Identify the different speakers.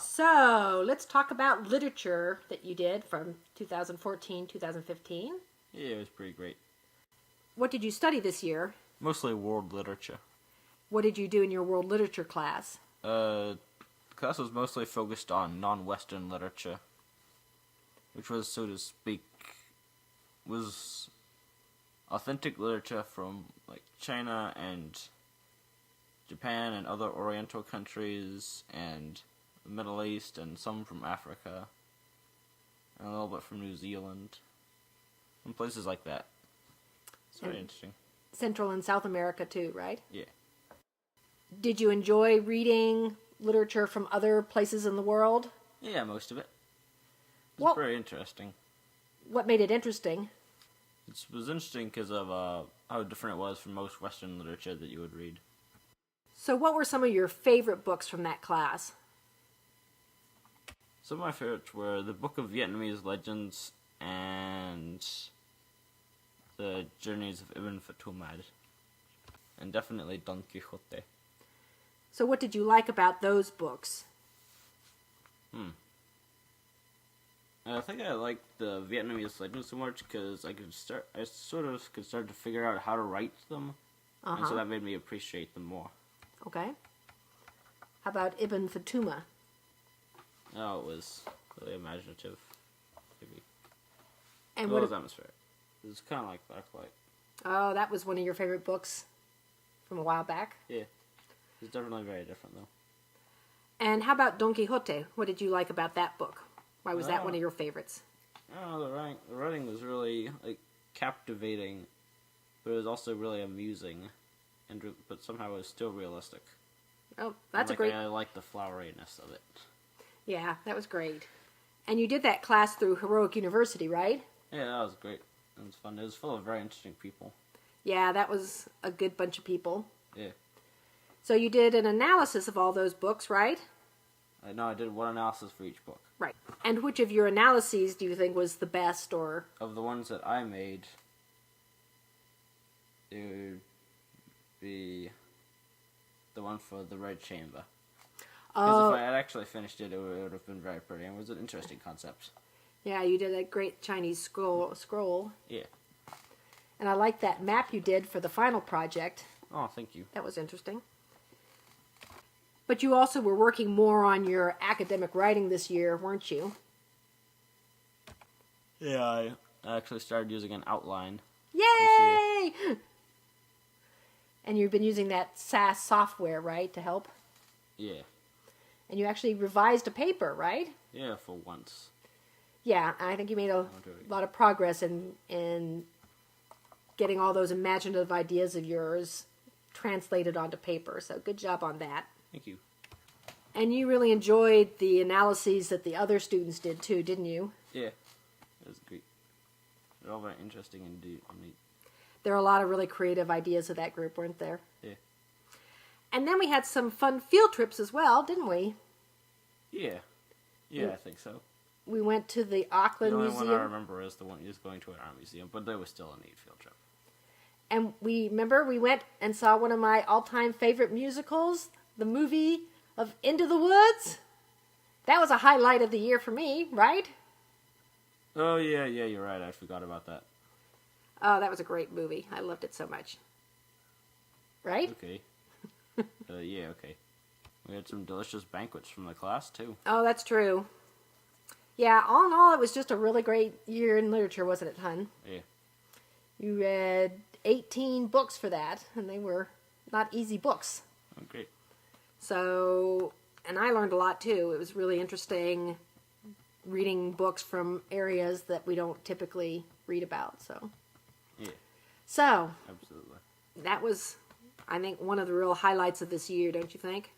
Speaker 1: So, let's talk about literature that you did from 2014, 2015.
Speaker 2: Yeah, it was pretty great.
Speaker 1: What did you study this year?
Speaker 2: Mostly world literature.
Speaker 1: What did you do in your world literature class?
Speaker 2: The class was mostly focused on non-Western literature, which was, so to speak, was authentic literature from like China and Japan and other Oriental countries and the Middle East and some from Africa and a little bit from New Zealand and places like that. It's very interesting.
Speaker 1: Central and South America too, right?
Speaker 2: Yeah.
Speaker 1: Did you enjoy reading literature from other places in the world?
Speaker 2: Yeah, most of it. It was
Speaker 1: Well,
Speaker 2: very interesting.
Speaker 1: what made it interesting?
Speaker 2: It was interesting because of how different it was from most Western literature that you would read.
Speaker 1: So what were some of your favorite books from that class?
Speaker 2: Some of my favorites were the Book of Vietnamese Legends and the Journeys of Ibn Fatumad, and definitely Don Quixote.
Speaker 1: So what did you like about those books?
Speaker 2: I think I liked the Vietnamese Legends so much because I sort of could start to figure out how to write them, and so that made me appreciate them more.
Speaker 1: Okay. How about Ibn Fatuma?
Speaker 2: Oh, it was really imaginative, maybe.
Speaker 1: And
Speaker 2: It
Speaker 1: what?
Speaker 2: was atmospheric. It was kind of like Blacklight.
Speaker 1: Oh, that was one of your favorite books from a while back.
Speaker 2: Yeah. It's definitely very different, though.
Speaker 1: And how about Don Quixote? What did you like about that book? Why was that
Speaker 2: Oh.
Speaker 1: one of your favorites?
Speaker 2: I don't know, the writing was really, captivating, but it was also really amusing, but somehow it was still realistic.
Speaker 1: Oh, that's a great...
Speaker 2: I like the floweriness of it.
Speaker 1: Yeah, that was great. And you did that class through Heroic University, right?
Speaker 2: Yeah, that was great. It was fun. It was full of very interesting people.
Speaker 1: Yeah, that was a good bunch of people.
Speaker 2: Yeah.
Speaker 1: So you did an analysis of all those books, right?
Speaker 2: I did one analysis for each book.
Speaker 1: Right. And which of your analyses do you think was the best, or...
Speaker 2: Of the ones that I made, it would be the one for the Red Chamber. Because if I had actually finished it, it would have been very pretty. And it was an interesting concept.
Speaker 1: Yeah, you did a great Chinese scroll.
Speaker 2: Yeah.
Speaker 1: And I like that map you did for the final project.
Speaker 2: Oh, thank you.
Speaker 1: That was interesting. But you also were working more on your academic writing this year, weren't you?
Speaker 2: Yeah, I actually started using an outline.
Speaker 1: Yay! And you've been using that SAS software, right, to help?
Speaker 2: Yeah.
Speaker 1: And you actually revised a paper, right?
Speaker 2: Yeah, for once.
Speaker 1: Yeah, I think you made a lot of progress in getting all those imaginative ideas of yours translated onto paper. So good job on that.
Speaker 2: Thank you.
Speaker 1: And you really enjoyed the analyses that the other students did too, didn't you?
Speaker 2: Yeah, it was great. They're all very interesting and neat.
Speaker 1: There are a lot of really creative ideas of that group, weren't there?
Speaker 2: Yeah.
Speaker 1: And then we had some fun field trips as well, didn't we?
Speaker 2: Yeah. Yeah, I think so.
Speaker 1: We went to the Auckland
Speaker 2: The only
Speaker 1: Museum.
Speaker 2: one I remember is the one going to an art museum, but that was still a neat field trip.
Speaker 1: And we went and saw one of my all-time favorite musicals, the movie of Into the Woods. That was a highlight of the year for me, right?
Speaker 2: Oh, yeah, you're right. I forgot about that.
Speaker 1: Oh, that was a great movie. I loved it so much. Right?
Speaker 2: Okay. Yeah, okay. We had some delicious banquets from the class, too.
Speaker 1: Oh, that's true. Yeah, all in all, it was just a really great year in literature, wasn't it, hon?
Speaker 2: Yeah.
Speaker 1: You read 18 books for that, and they were not easy books.
Speaker 2: Oh, great.
Speaker 1: So, and I learned a lot, too. It was really interesting reading books from areas that we don't typically read about, so.
Speaker 2: Yeah.
Speaker 1: So,
Speaker 2: Absolutely.
Speaker 1: that was, I think, one of the real highlights of this year, don't you think?